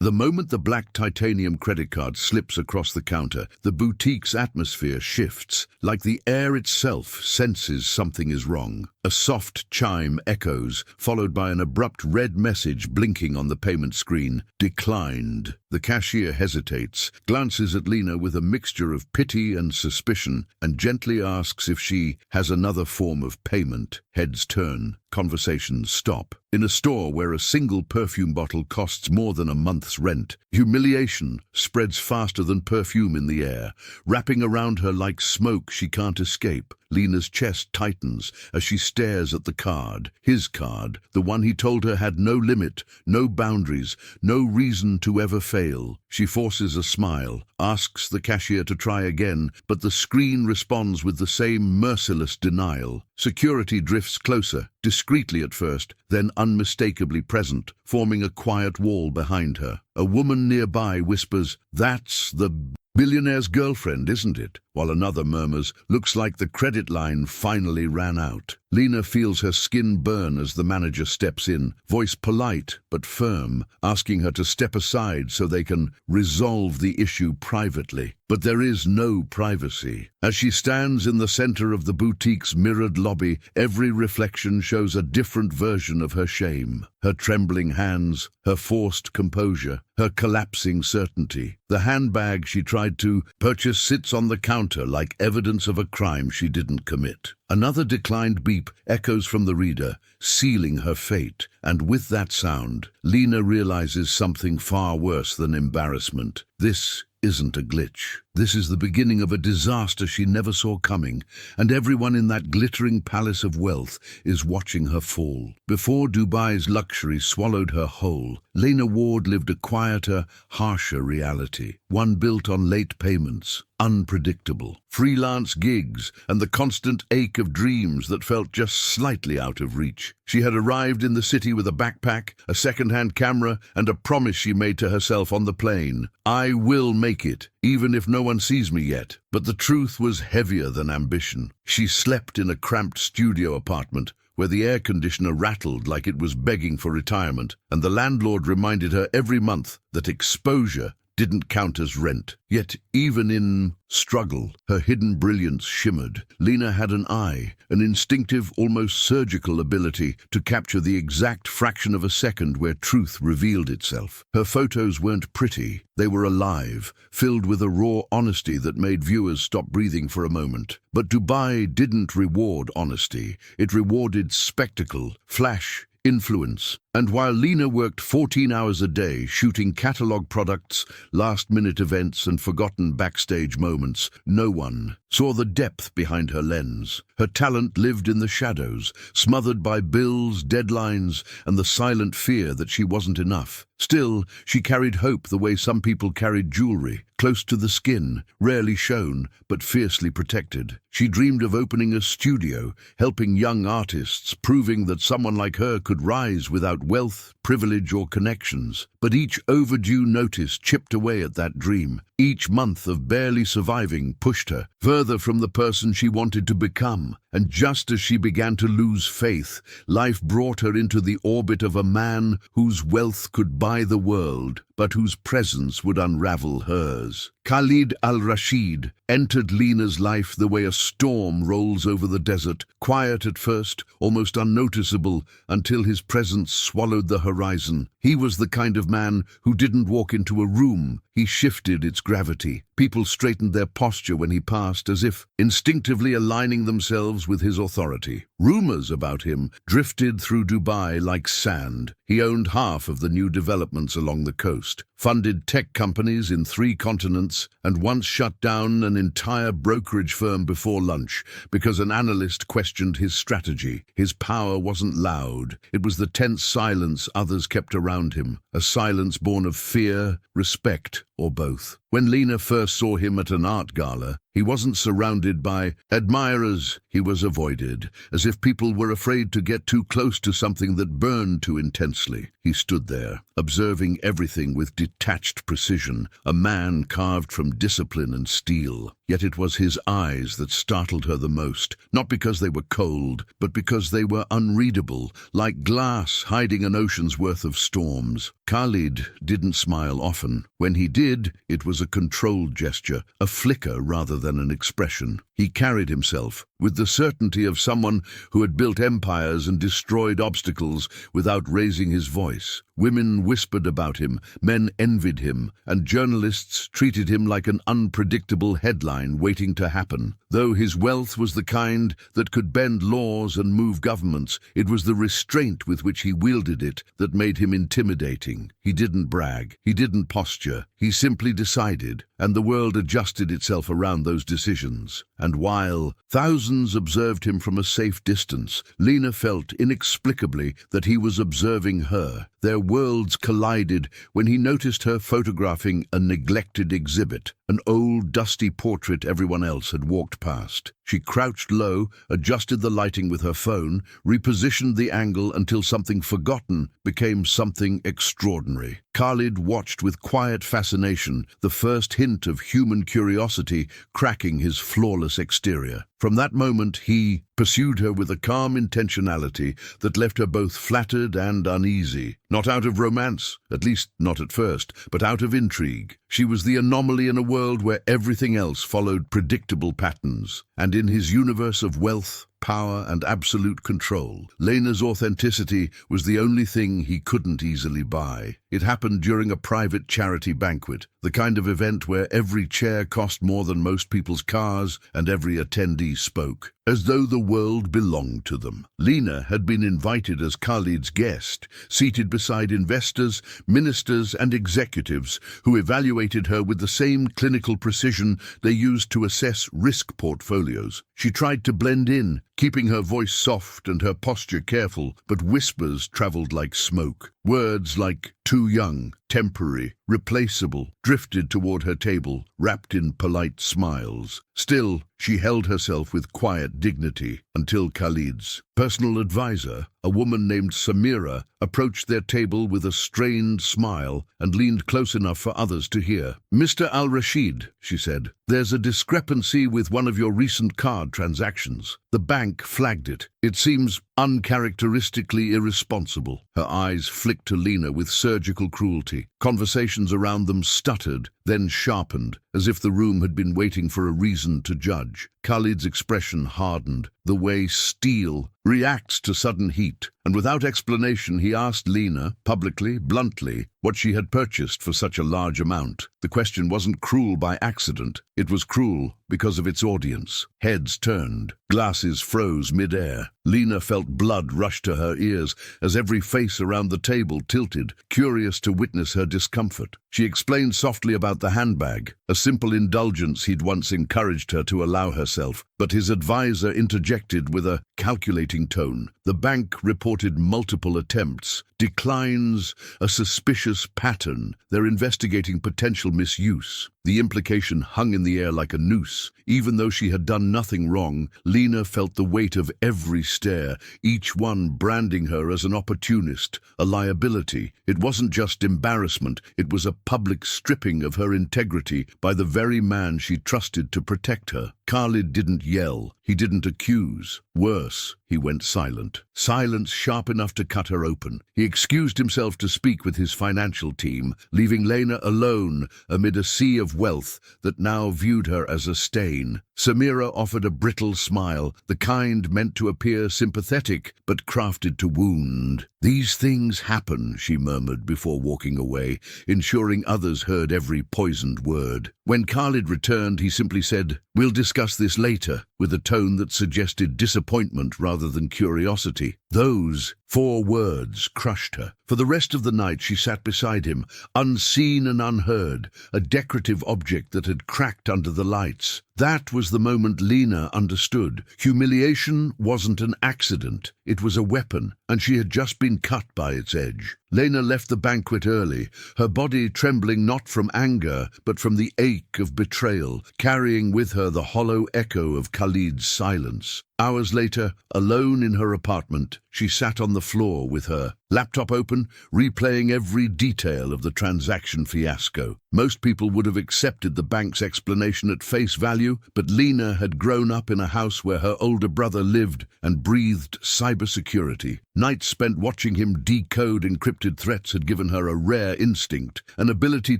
The moment the black titanium credit card slips across the counter, the boutique's atmosphere shifts, like the air itself senses something is wrong. A soft chime echoes, followed by an abrupt red message blinking on the payment screen. Declined. The cashier hesitates, glances at Lena with a mixture of pity and suspicion, and gently asks if she has another form of payment. Heads turn. Conversations stop. In a store where a single perfume bottle costs more than a month's rent, humiliation spreads faster than perfume in the air, wrapping around her like smoke she can't escape. Lena's chest tightens as she stares at the card. His card, the one he told her had no limit, no boundaries, no reason to ever fail. She forces a smile, asks the cashier to try again, but the screen responds with the same merciless denial. Security drifts closer, discreetly at first, then unmistakably present, forming a quiet wall behind her. A woman nearby whispers, "That's the billionaire's girlfriend, isn't it?" While another murmurs, "Looks like the credit line finally ran out." Lena feels her skin burn as the manager steps in, voice polite but firm, asking her to step aside so they can resolve the issue privately. But there is no privacy. As she stands in the center of the boutique's mirrored lobby, every reflection shows a different version of her shame. Her trembling hands, her forced composure, her collapsing certainty. The handbag she tried to purchase sits on the counter like evidence of a crime she didn't commit. Another declined beep echoes from the reader, sealing her fate. And with that sound, Lena realizes something far worse than embarrassment. This isn't a glitch. This is the beginning of a disaster she never saw coming, and everyone in that glittering palace of wealth is watching her fall. Before Dubai's luxury swallowed her whole, Lena Ward lived a quieter, harsher reality, one built on late payments, unpredictable, freelance gigs, and the constant ache of dreams that felt just slightly out of reach. She had arrived in the city with a backpack, a second-hand camera, and a promise she made to herself on the plane. "I will make it, even if no one sees me yet." But the truth was heavier than ambition. She slept in a cramped studio apartment where the air conditioner rattled like it was begging for retirement, and the landlord reminded her every month that exposure didn't count as rent. Yet even in struggle, her hidden brilliance shimmered. Lena had an eye, an instinctive, almost surgical ability to capture the exact fraction of a second where truth revealed itself. Her photos weren't pretty, they were alive, filled with a raw honesty that made viewers stop breathing for a moment. But Dubai didn't reward honesty, it rewarded spectacle, flash, influence. And while Lena worked 14 hours a day shooting catalog products, last-minute events and forgotten backstage moments, no one saw the depth behind her lens. Her talent lived in the shadows, smothered by bills, deadlines, and the silent fear that she wasn't enough. Still, she carried hope the way some people carried jewelry, close to the skin, rarely shown, but fiercely protected. She dreamed of opening a studio, helping young artists, proving that someone like her could rise without wealth, privilege, or connections. But each overdue notice chipped away at that dream. Each month of barely surviving pushed her further from the person she wanted to become. And just as she began to lose faith, life brought her into the orbit of a man whose wealth could buy the world, but whose presence would unravel hers. Khalid al-Rashid entered Lena's life the way a storm rolls over the desert, quiet at first, almost unnoticeable, until his presence swallowed the horizon. He was the kind of man who didn't walk into a room, he shifted its gravity. People straightened their posture when he passed, as if instinctively aligning themselves with his authority. Rumors about him drifted through Dubai like sand. He owned half of the new developments along the coast, funded tech companies in 3 continents, and once shut down an entire brokerage firm before lunch because an analyst questioned his strategy. His power wasn't loud. It was the tense silence others kept around him, a silence born of fear, respect, or both. When Lena first saw him at an art gala, He wasn't surrounded by admirers, he was avoided, as if people were afraid to get too close to something that burned too intensely. He stood there, observing everything with detached precision, a man carved from discipline and steel. Yet it was his eyes that startled her the most, not because they were cold, but because they were unreadable, like glass hiding an ocean's worth of storms. Khalid didn't smile often. When he did, it was a controlled gesture, a flicker rather than an expression. He carried himself with the certainty of someone who had built empires and destroyed obstacles without raising his voice. Women whispered about him, men envied him, and journalists treated him like an unpredictable headline waiting to happen. Though his wealth was the kind that could bend laws and move governments, it was the restraint with which he wielded it that made him intimidating. He didn't brag, he didn't posture, he simply decided, and the world adjusted itself around those decisions. And while thousands observed him from a safe distance, Lena felt inexplicably that he was observing her. Their worlds collided when he noticed her photographing a neglected exhibit, an old, dusty portrait everyone else had walked past. She crouched low, adjusted the lighting with her phone, repositioned the angle until something forgotten became something extraordinary. Khalid watched with quiet fascination, the first hint of human curiosity cracking his flawless exterior. From that moment, he pursued her with a calm intentionality that left her both flattered and uneasy. Not out of romance, at least not at first, but out of intrigue. She was the anomaly in a world where everything else followed predictable patterns. And in his universe of wealth, power, and absolute control, Lena's authenticity was the only thing he couldn't easily buy. It happened during a private charity banquet, the kind of event where every chair cost more than most people's cars and every attendee spoke, as though the world belonged to them. Lena had been invited as Khalid's guest, seated beside investors, ministers, and executives who evaluated her with the same clinical precision they used to assess risk portfolios. She tried to blend in, keeping her voice soft and her posture careful, but whispers traveled like smoke. Words like too young, temporary, replaceable, drifted toward her table, wrapped in polite smiles. Still, she held herself with quiet dignity until Khalid's personal advisor, a woman named Samira, approached their table with a strained smile and leaned close enough for others to hear. "Mr. Al-Rashid," she said, "there's a discrepancy with one of your recent card transactions. The bank flagged it. It seems uncharacteristically irresponsible." Her eyes flicked to Lena with surgical cruelty. Conversations around them stuttered, then sharpened, as if the room had been waiting for a reason to judge. Khalid's expression hardened, the way steel reacts to sudden heat, and without explanation he asked Lena, publicly, bluntly, what she had purchased for such a large amount. The question wasn't cruel by accident, it was cruel because of its audience. Heads turned, glasses froze mid-air. Lena felt blood rush to her ears as every face around the table tilted, curious to witness her discomfort. She explained softly about the handbag, a simple indulgence he'd once encouraged her to allow herself, but his advisor interjected with a calculating tone. The bank reported multiple attempts, declines, a suspicious pattern. They're investigating potential misuse. The implication hung in the air like a noose. Even though she had done nothing wrong, Lena felt the weight of every stare, each one branding her as an opportunist, a liability. It wasn't just embarrassment, it was a public stripping of her integrity by the very man she trusted to protect her. Khalid didn't yell, he didn't accuse. Worse, he went silent. Silence sharp enough to cut her open. He excused himself to speak with his financial team, leaving Lena alone amid a sea of wealth that now viewed her as a stain. Samira offered a brittle smile, the kind meant to appear sympathetic, but crafted to wound. "These things happen," she murmured before walking away, ensuring others heard every poisoned word. When Khalid returned, he simply said, "We'll discuss this later," with a tone that suggested disappointment rather than curiosity. Those 4 words crushed her. For the rest of the night she sat beside him, unseen and unheard, a decorative object that had cracked under the lights. That was the moment Lena understood. Humiliation wasn't an accident. It was a weapon, and she had just been cut by its edge. Lena left the banquet early, her body trembling not from anger, but from the ache of betrayal, carrying with her the hollow echo of Khalid's silence. Hours later, alone in her apartment, she sat on the floor with her laptop open, replaying every detail of the transaction fiasco. Most people would have accepted the bank's explanation at face value, but Lena had grown up in a house where her older brother lived and breathed cybersecurity. Nights spent watching him decode encrypted threats had given her a rare instinct, an ability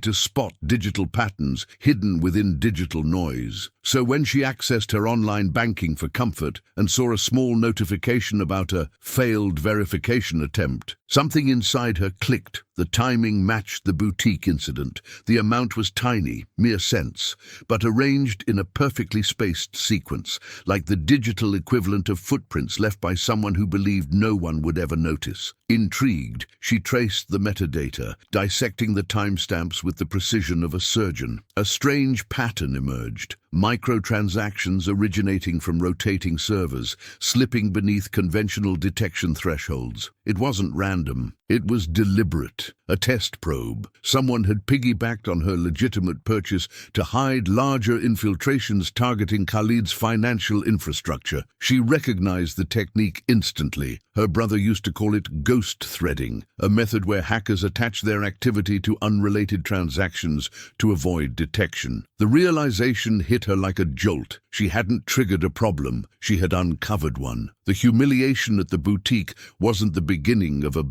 to spot digital patterns hidden within digital noise. So when she accessed her online banking for comfort and saw a small notification about a failed verification attempt, something inside her clicked. The timing matched the boutique incident. The amount was tiny, mere cents, but arranged in a perfectly spaced sequence, like the digital equivalent of footprints left by someone who believed no one would ever notice. Intrigued, she traced the metadata, dissecting the timestamps with the precision of a surgeon. A strange pattern emerged. Microtransactions originating from rotating servers, slipping beneath conventional detection thresholds. It wasn't random. It was deliberate, a test probe. Someone had piggybacked on her legitimate purchase to hide larger infiltrations targeting Khalid's financial infrastructure. She recognized the technique instantly. Her brother used to call it ghost threading, a method where hackers attach their activity to unrelated transactions to avoid detection. The realization hit her like a jolt. She hadn't triggered a problem, she had uncovered one. The humiliation at the boutique wasn't the beginning of a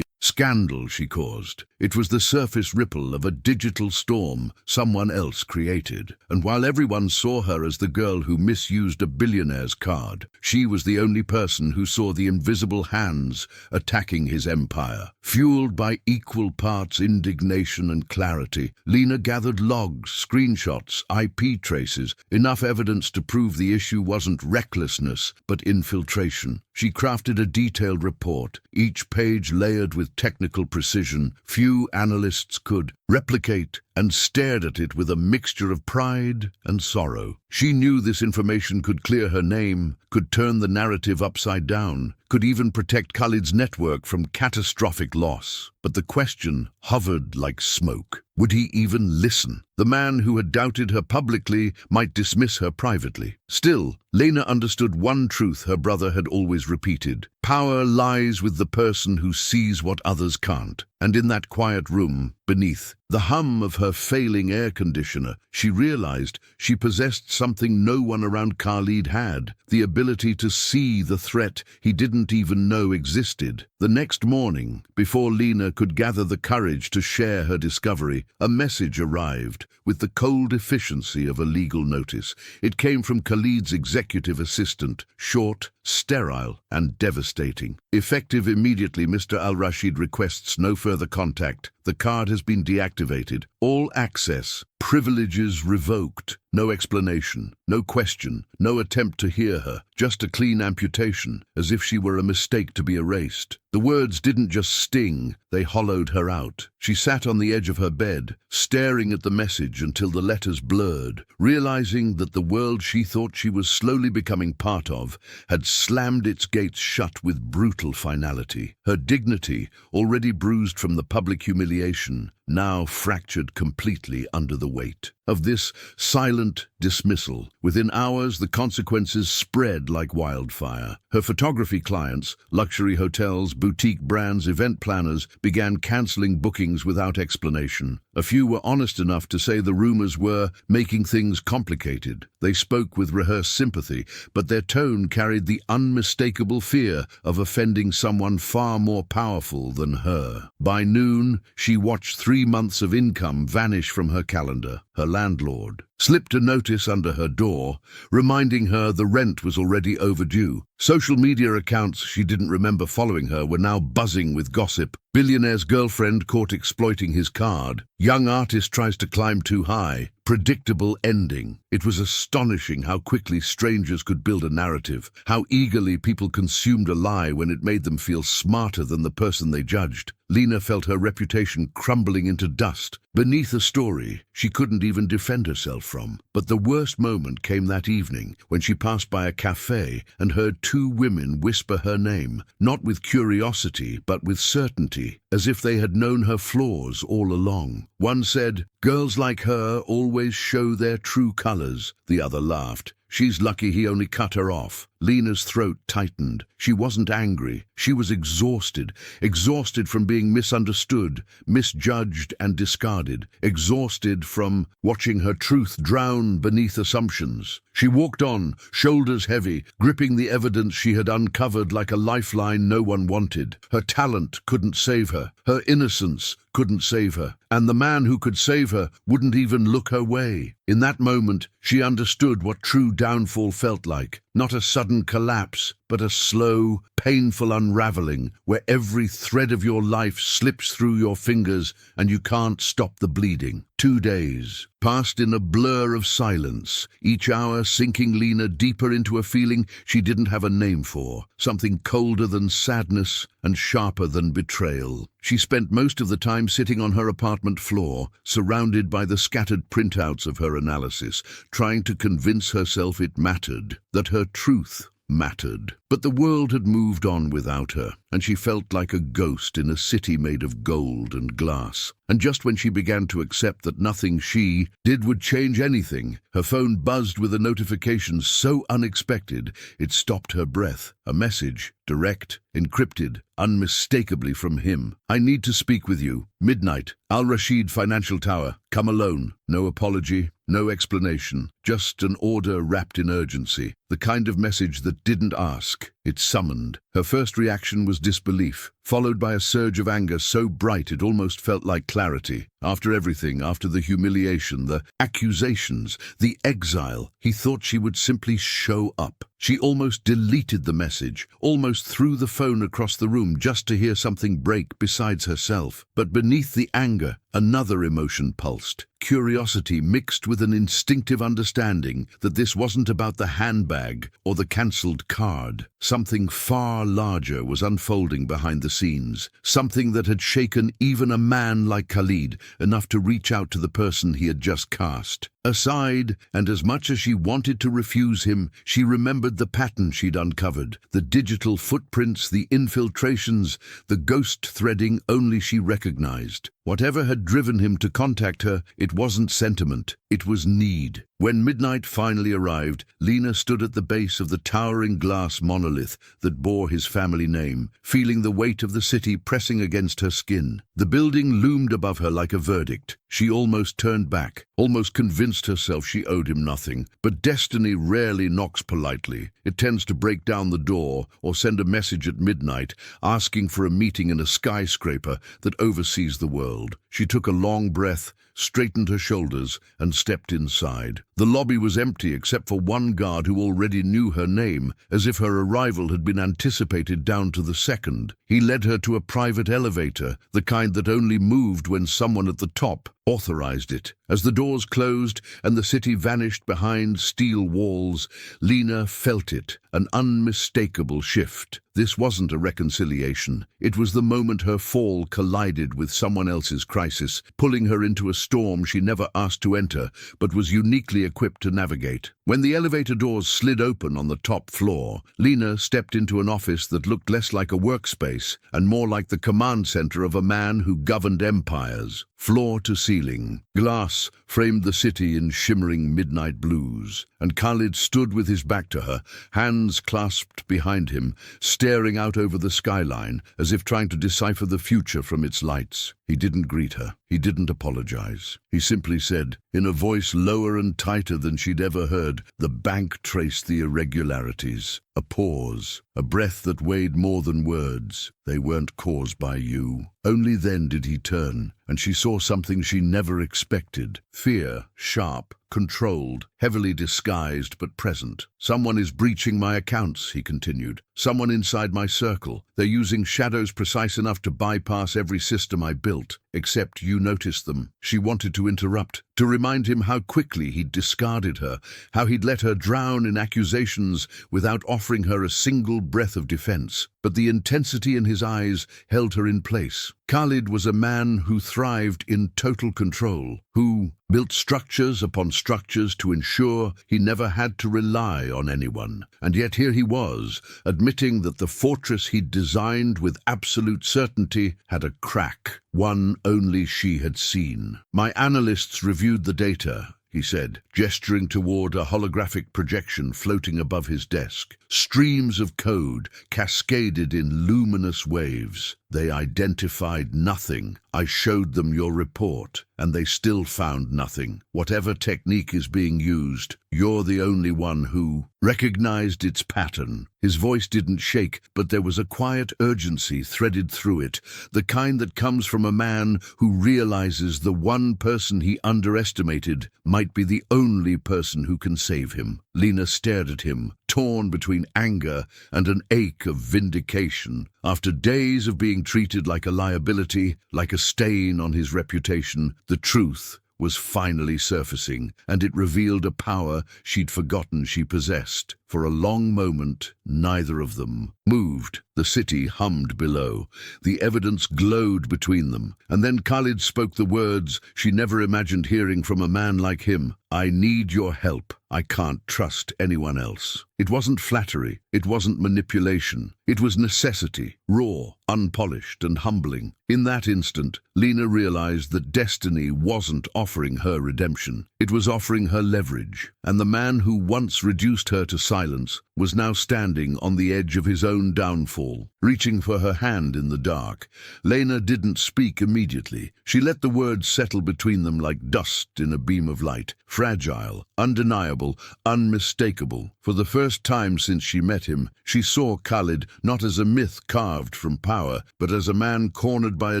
scandal she caused. It was the surface ripple of a digital storm someone else created. And while everyone saw her as the girl who misused a billionaire's card, she was the only person who saw the invisible hands attacking his empire. Fueled by equal parts indignation and clarity, Lena gathered logs, screenshots, IP traces, enough evidence to prove the issue wasn't recklessness, but infiltration. She crafted a detailed report, each page layered with technical precision few analysts could replicate, and stared at it with a mixture of pride and sorrow. She knew this information could clear her name, could turn the narrative upside down, could even protect Khalid's network from catastrophic loss. But the question hovered like smoke. Would he even listen? The man who had doubted her publicly might dismiss her privately. Still, Lena understood one truth her brother had always repeated. Power lies with the person who sees what others can't. And in that quiet room, beneath the hum of her failing air conditioner, she realized she possessed something no one around Khalid had, the ability to see the threat he didn't even know existed. The next morning, before Lena could gather the courage to share her discovery, a message arrived with the cold efficiency of a legal notice. It came from Khalid's executive assistant, short, sterile, and devastating. Effective immediately, Mr. Al-Rashid requests no further contact. The card has been deactivated. All access, privileges revoked. No explanation, no question, no attempt to hear her, just a clean amputation, as if she were a mistake to be erased. The words didn't just sting, they hollowed her out. She sat on the edge of her bed, staring at the message until the letters blurred, realizing that the world she thought she was slowly becoming part of had slammed its gates shut with brutal finality. Her dignity, already bruised from the public humiliation, now fractured completely under the weight of this silent dismissal. Within hours, the consequences spread like wildfire. Her photography clients, luxury hotels, boutique brands, event planners, began canceling bookings without explanation. A few were honest enough to say the rumors were making things complicated. They spoke with rehearsed sympathy, but their tone carried the unmistakable fear of offending someone far more powerful than her. By noon, she watched 3 months of income vanish from her calendar. Her landlord slipped a notice under her door, reminding her the rent was already overdue. Social media accounts she didn't remember following her were now buzzing with gossip. Billionaire's girlfriend caught exploiting his card. Young artist tries to climb too high. Predictable ending. It was astonishing how quickly strangers could build a narrative, how eagerly people consumed a lie when it made them feel smarter than the person they judged. Lena felt her reputation crumbling into dust, beneath a story she couldn't even defend herself from. But the worst moment came that evening, when she passed by a cafe and heard two women whisper her name, not with curiosity but with certainty, as if they had known her flaws all along. One said, "Girls like her always show their true colors." The other laughed. "She's lucky he only cut her off." Lena's throat tightened. She wasn't angry. She was exhausted. Exhausted from being misunderstood, misjudged and discarded. Exhausted from watching her truth drown beneath assumptions. She walked on, shoulders heavy, gripping the evidence she had uncovered like a lifeline no one wanted. Her talent couldn't save her. Her innocence couldn't save her. And the man who could save her wouldn't even look her way. In that moment, she understood what true downfall felt like. Not a sudden collapse, but a slow, painful unraveling, where every thread of your life slips through your fingers and you can't stop the bleeding. 2 days passed in a blur of silence, each hour sinking Lena deeper into a feeling she didn't have a name for, something colder than sadness and sharper than betrayal. She spent most of the time sitting on her apartment floor, surrounded by the scattered printouts of her analysis, trying to convince herself it mattered, that her truth mattered. But the world had moved on without her, and she felt like a ghost in a city made of gold and glass. And just when she began to accept that nothing she did would change anything, her phone buzzed with a notification so unexpected it stopped her breath. A message, direct, encrypted, unmistakably from him. "I need to speak with you. Midnight, Al Rashid Financial Tower. Come alone." No apology, no explanation, just an order wrapped in urgency. The kind of message that didn't ask, it summoned. Her first reaction was disbelief, followed by a surge of anger so bright it almost felt like clarity. After everything, after the humiliation, the accusations, the exile, he thought she would simply show up. She almost deleted the message, almost threw the phone across the room just to hear something break besides herself. But beneath the anger, another emotion pulsed. Curiosity mixed with an instinctive understanding that this wasn't about the handbag or the cancelled card. Something far larger was unfolding behind the scenes, something that had shaken even a man like Khalid enough to reach out to the person he had just cast aside. And as much as she wanted to refuse him, she remembered the pattern she'd uncovered, the digital footprints, the infiltrations, the ghost threading only she recognized. Whatever had driven him to contact her, it wasn't sentiment, it was need. When midnight finally arrived, Lena stood at the base of the towering glass monolith that bore his family name, feeling the weight of the city pressing against her skin. The building loomed above her like a verdict. She almost turned back, almost convinced herself she owed him nothing. But destiny rarely knocks politely. It tends to break down the door or send a message at midnight asking for a meeting in a skyscraper that oversees the world. She took a long breath, straightened her shoulders, and stepped inside. The lobby was empty except for one guard who already knew her name, as if her arrival had been anticipated down to the second. He led her to a private elevator, the kind that only moved when someone at the top authorized it. As the doors closed and the city vanished behind steel walls, Lena felt it, an unmistakable shift. This wasn't a reconciliation. It was the moment her fall collided with someone else's crisis, pulling her into a storm she never asked to enter, but was uniquely equipped to navigate. When the elevator doors slid open on the top floor, Lena stepped into an office that looked less like a workspace and more like the command center of a man who governed empires. Floor to ceiling, glass framed the city in shimmering midnight blues, and Khalid stood with his back to her, hands clasped behind him, staring out over the skyline as if trying to decipher the future from its lights. He didn't greet her. He didn't apologize. He simply said, in a voice lower and tighter than she'd ever heard, "The bank traced the irregularities." A pause, a breath that weighed more than words. "They weren't caused by you." Only then did he turn, and she saw something she never expected. Fear, sharp, controlled, heavily disguised but present. "Someone is breaching my accounts," he continued. "Someone inside my circle. They're using shadows precise enough to bypass every system I built. Except you noticed them." She wanted to interrupt, to remind him how quickly he'd discarded her, how he'd let her drown in accusations without offering her a single breath of defense. But the intensity in his eyes held her in place. Khalid was a man who thrived in total control, who built structures upon structures to ensure he never had to rely on anyone. And yet here he was, admitting that the fortress he'd designed with absolute certainty had a crack, one only she had seen. "My analysts reviewed the data," he said, gesturing toward a holographic projection floating above his desk. "Streams of code cascaded in luminous waves. They identified nothing. I showed them your report, and they still found nothing. Whatever technique is being used, you're the only one who recognized its pattern." His voice didn't shake, but there was a quiet urgency threaded through it, the kind that comes from a man who realizes the one person he underestimated might be the only person who can save him. Lena stared at him, torn between anger and an ache of vindication. After days of being treated like a liability, like a stain on his reputation, the truth was finally surfacing, and it revealed a power she'd forgotten she possessed. For a long moment, neither of them moved. The city hummed below. The evidence glowed between them. And then Khalid spoke the words she never imagined hearing from a man like him. "I need your help. I can't trust anyone else." It wasn't flattery. It wasn't manipulation. It was necessity, raw, unpolished, and humbling. In that instant, Lena realized that destiny wasn't offering her redemption. It was offering her leverage. And the man who once reduced her to silence was now standing on the edge of his own downfall, reaching for her hand in the dark. Lena didn't speak immediately. She let the words settle between them like dust in a beam of light, fragile, undeniable, unmistakable. For the first time since she met him, she saw Khalid not as a myth carved from power, but as a man cornered by a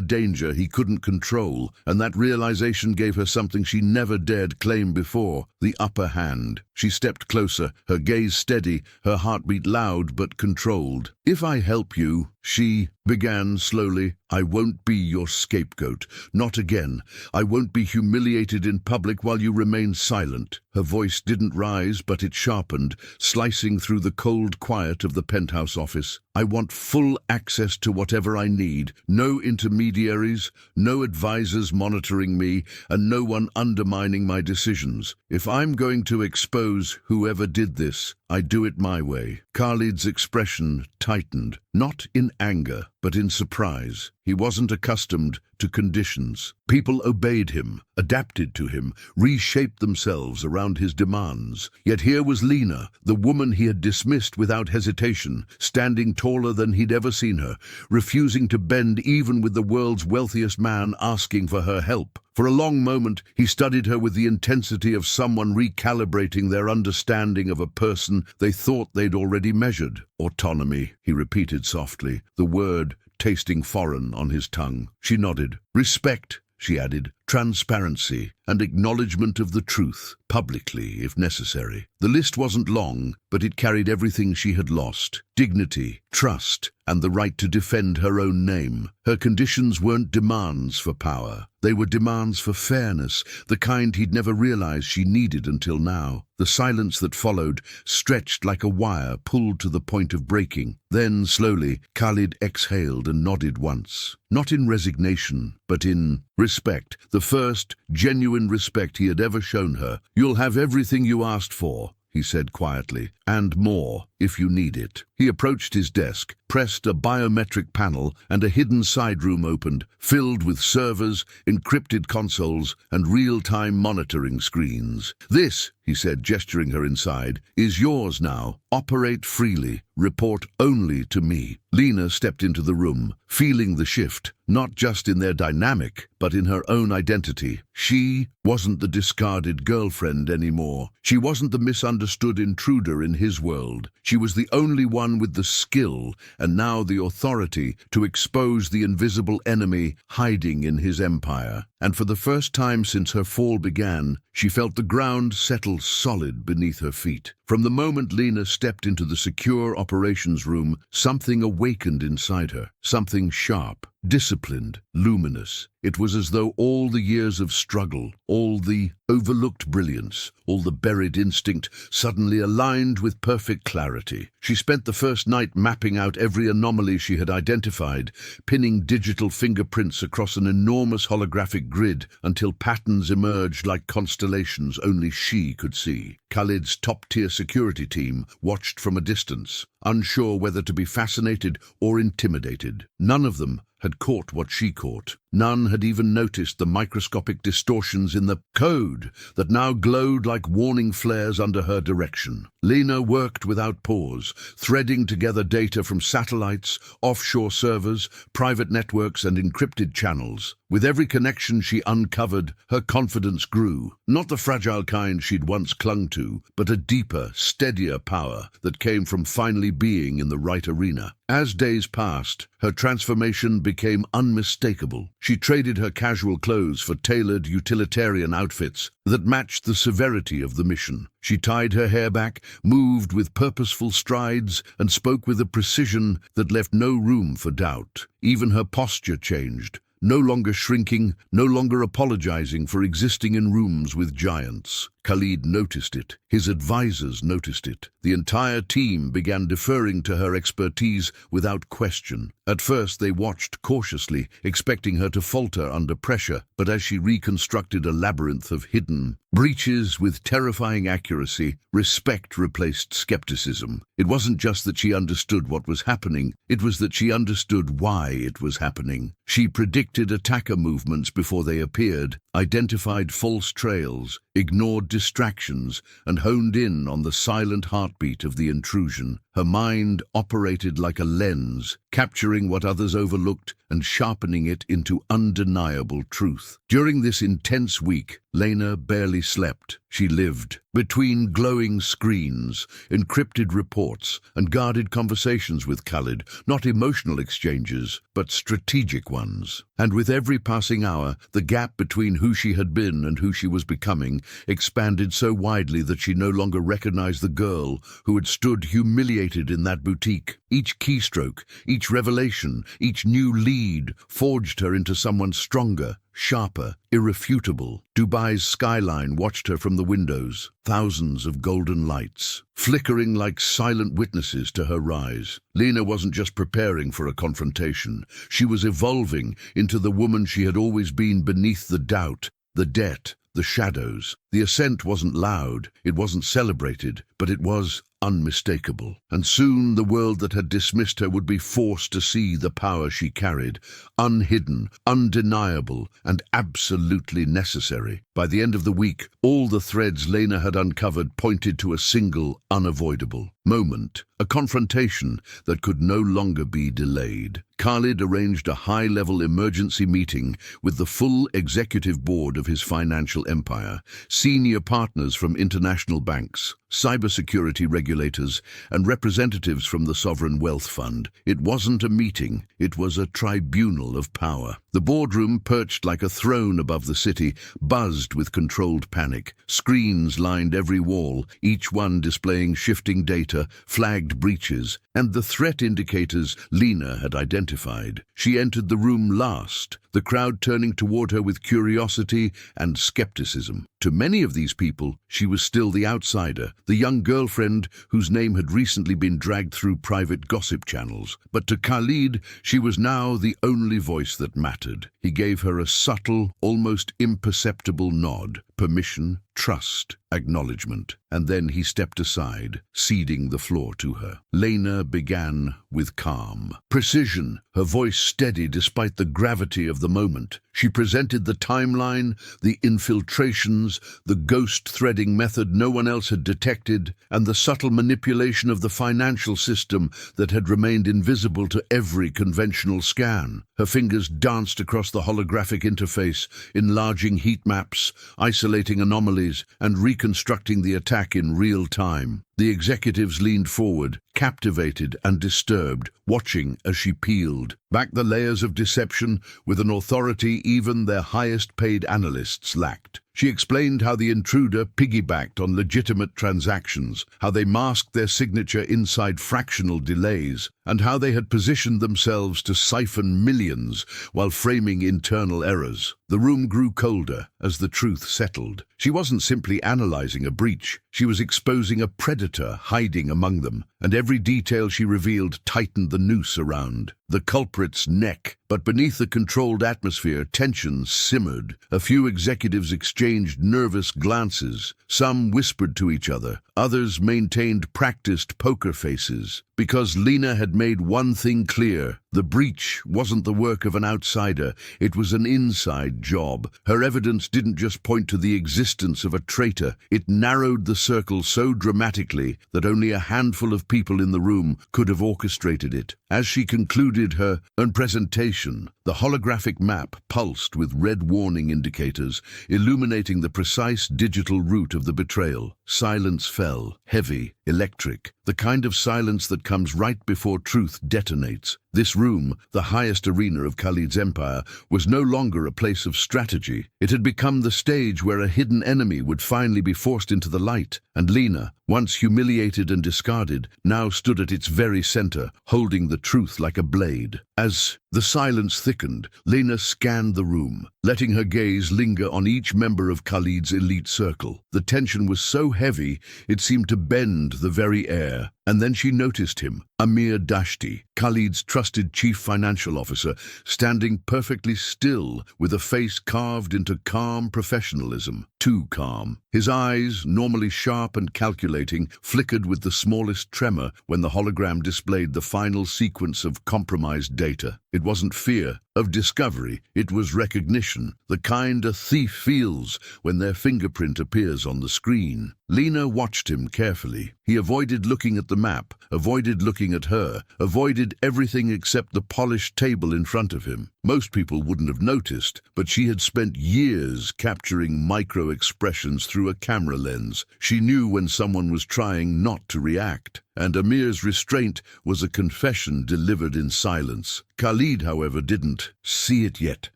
danger he couldn't control, and that realization gave her something she never dared claim before, the upper hand. She stepped closer, her gaze steady, her heartbeat loud but controlled. "If I help you," she began slowly, "I won't be your scapegoat. Not again. I won't be humiliated in public while you remain silent." Her voice didn't rise, but it sharpened, slicing through the cold quiet of the penthouse office. "I want full access to whatever I need. No intermediaries, no advisors monitoring me, and no one undermining my decisions. If I'm going to expose whoever did this, I do it my way." Khalid's expression tightened, not in anger, but in surprise. He wasn't accustomed to conditions. People obeyed him, adapted to him, reshaped themselves around his demands. Yet here was Lena, the woman he had dismissed without hesitation, standing taller than he'd ever seen her, refusing to bend even with the world's wealthiest man asking for her help. For a long moment, he studied her with the intensity of someone recalibrating their understanding of a person they thought they'd already measured. "Autonomy," he repeated softly, the word tasting foreign on his tongue. She nodded. "Respect," she added, "transparency, and acknowledgement of the truth, publicly if necessary." The list wasn't long, but it carried everything she had lost: dignity, trust, and the right to defend her own name. Her conditions weren't demands for power. They were demands for fairness, the kind he'd never realized she needed until now. The silence that followed stretched like a wire pulled to the point of breaking. Then, slowly, Khalid exhaled and nodded once. Not in resignation, but in respect, the first genuine respect he had ever shown her. "You'll have everything you asked for," he said quietly, "and more, if you need it." He approached his desk, pressed a biometric panel, and a hidden side room opened, filled with servers, encrypted consoles, and real-time monitoring screens. "This," he said, gesturing her inside, "is yours now. Operate freely. Report only to me." Lena stepped into the room, feeling the shift, not just in their dynamic, but in her own identity. She wasn't the discarded girlfriend anymore. She wasn't the misunderstood intruder in his world. She was the only one with the skill, and now the authority, to expose the invisible enemy hiding in his empire. and for the first time since her fall began, she felt the ground settle solid beneath her feet. From the moment Lena stepped into the secure operations room, something awakened inside her, something sharp, disciplined, luminous. It was as though all the years of struggle, all the overlooked brilliance, all the buried instinct suddenly aligned with perfect clarity. She spent the first night mapping out every anomaly she had identified, pinning digital fingerprints across an enormous holographic grid until patterns emerged like constellations only she could see. Khalid's top-tier security team watched from a distance, unsure whether to be fascinated or intimidated. None of them had caught what she caught. None had even noticed the microscopic distortions in the code that now glowed like warning flares under her direction. Lena worked without pause, threading together data from satellites, offshore servers, private networks, and encrypted channels. With every connection she uncovered, her confidence grew. Not the fragile kind she'd once clung to, but a deeper, steadier power that came from finally being in the right arena. As days passed, her transformation became unmistakable. She traded her casual clothes for tailored utilitarian outfits that matched the severity of the mission. She tied her hair back, moved with purposeful strides, and spoke with a precision that left no room for doubt. Even her posture changed. No longer shrinking, no longer apologizing for existing in rooms with giants. Khalid noticed it. His advisors noticed it. The entire team began deferring to her expertise without question. At first they watched cautiously, expecting her to falter under pressure, but as she reconstructed a labyrinth of hidden breaches with terrifying accuracy, respect replaced skepticism. It wasn't just that she understood what was happening, it was that she understood why it was happening. She predicted attacker movements before they appeared, identified false trails, ignored distractions, and honed in on the silent heartbeat of the intrusion. Her mind operated like a lens, capturing what others overlooked and sharpening it into undeniable truth. During this intense week, Lena barely slept. She lived between glowing screens, encrypted reports, and guarded conversations with Khalid, not emotional exchanges, but strategic ones. And with every passing hour, the gap between who she had been and who she was becoming expanded so widely that she no longer recognized the girl who had stood humiliated in that boutique. Each keystroke, each revelation, each new lead forged her into someone stronger, sharper, irrefutable. Dubai's skyline watched her from the windows, thousands of golden lights, flickering like silent witnesses to her rise. Lena wasn't just preparing for a confrontation. She was evolving into the woman she had always been beneath the doubt, the debt, the shadows. The ascent wasn't loud, it wasn't celebrated, but it was unmistakable. And soon the world that had dismissed her would be forced to see the power she carried, unhidden, undeniable, and absolutely necessary. By the end of the week, all the threads Lena had uncovered pointed to a single, unavoidable moment, a confrontation that could no longer be delayed. Khalid arranged a high-level emergency meeting with the full executive board of his financial empire, senior partners from international banks, cybersecurity regulators, and representatives from the Sovereign Wealth Fund. It wasn't a meeting, it was a tribunal of power. The boardroom, perched like a throne above the city, buzzed with controlled panic. Screens lined every wall, each one displaying shifting data, flagged breaches, and the threat indicators Lena had identified. She entered the room last, the crowd turning toward her with curiosity and skepticism. To many of these people, she was still the outsider, the young girlfriend whose name had recently been dragged through private gossip channels. But to Khalid, she was now the only voice that mattered. He gave her a subtle, almost imperceptible nod, permission, trust, acknowledgement, and then he stepped aside, ceding the floor to her. Lena began with calm precision, her voice steady despite the gravity of the moment. She presented the timeline, the infiltrations, the ghost-threading method no one else had detected, and the subtle manipulation of the financial system that had remained invisible to every conventional scan. Her fingers danced across the holographic interface, enlarging heat maps, isolating anomalies, and reconstructing the attack in real time. The executives leaned forward, captivated and disturbed, watching as she peeled back the layers of deception with an authority even their highest-paid analysts lacked. She explained how the intruder piggybacked on legitimate transactions, how they masked their signature inside fractional delays, and how they had positioned themselves to siphon millions while framing internal errors. The room grew colder as the truth settled. She wasn't simply analyzing a breach, she was exposing a predator hiding among them, and every detail she revealed tightened the noose around the culprit's neck. But beneath the controlled atmosphere, tension simmered. A few executives exchanged nervous glances. Some whispered to each other. Others maintained practiced poker faces. Because Lena had made one thing clear: the breach wasn't the work of an outsider, it was an inside job. Her evidence didn't just point to the existence of a traitor, it narrowed the circle so dramatically that only a handful of people in the room could have orchestrated it. As she concluded her own presentation, the holographic map pulsed with red warning indicators, illuminating the precise digital route of the betrayal. Silence fell, heavy, electric, the kind of silence that comes right before truth detonates. This room, the highest arena of Khalid's empire, was no longer a place of strategy. It had become the stage where a hidden enemy would finally be forced into the light, and Lena, once humiliated and discarded, now stood at its very center, holding the truth like a blade. As the silence thickened, Lena scanned the room, letting her gaze linger on each member of Khalid's elite circle. The tension was so heavy, it seemed to bend the very air. And then she noticed him, Amir Dashti, Khalid's trusted chief financial officer, standing perfectly still with a face carved into calm professionalism. Too calm. His eyes, normally sharp and calculating, flickered with the smallest tremor when the hologram displayed the final sequence of compromised data. It wasn't fear of discovery, it was recognition, the kind a thief feels when their fingerprint appears on the screen. Lena watched him carefully. He avoided looking at the map, avoided looking at her, avoided everything except the polished table in front of him. Most people wouldn't have noticed, but she had spent years capturing micro-expressions through a camera lens. She knew when someone was trying not to react, and Amir's restraint was a confession delivered in silence. Khalid, however, didn't see it yet.